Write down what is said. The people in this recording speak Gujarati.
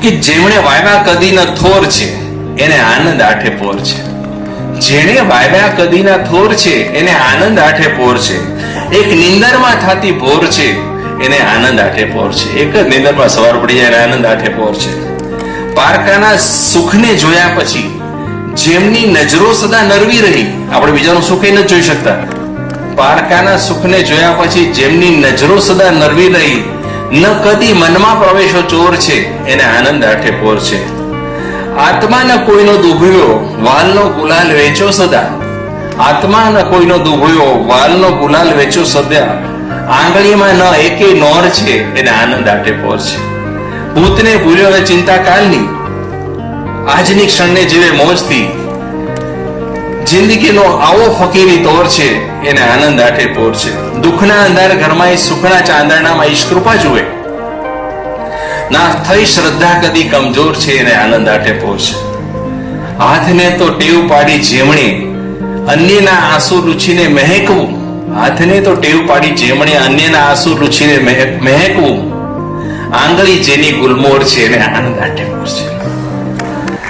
કે જેમણે વાવ્યા કદીના થોર છે એને આનંદ આઠે પોર છે. જેણે વાવ્યા કદીના થોર છે એને આનંદ આઠે પોર છે. એક નિંદરમાં થતી ભોર છે એને આનંદ આઠે પોર છે. એક જ નિંદરમાં સવાર પડી જાય આનંદ આઠે પોર છે. પારકાના સુખને જોયા પછી જેમની નજરો સદા નરવી રહી, આપણે બીજાનું સુખ નથી જોઈ શકતા, પારકાના સુખને જોયા પછી જેમની નજરો સદા નરવી રહી, ન કદી મનમાં પ્રવેશો ચોર છે એને આનંદ આઠે પોર છે. આત્માના કોઈનો દુભ્યો વાલનો ગુલાલ વેચો સદા, આત્માના કોઈનો દુભ્યો વાલનો ગુલાલ વેચો સદા, આંગળીમાં ન એકે નોર છે એને આનંદ આઠે પોર છે. ભૂતને ભૂલ્યો હવે ચિંતા કાલની, આજની ક્ષણને જીવે મોજથી, જિંદગીનો આવો ફકીરી તોર છે એને આનંદ આઠે પોર છે. દુઃખના અંધાર ઘરમાં સુખના ચાંદરણામાં ઈશ કૃપા જુએ, ના થઈ શ્રદ્ધા કદી કમજોર છે એને આનંદ આઠે પોર છે. હાથને તો ટેવ પાડી જેમણે અન્યના આંસુ લૂછીને મહેકવું, હાથને તો ટેવ પાડી જેમણે અન્યના આંસુ લૂછીને મહેકવું, આંગળી જેની ગુલમોર છે એને આનંદ આઠે પોર છે.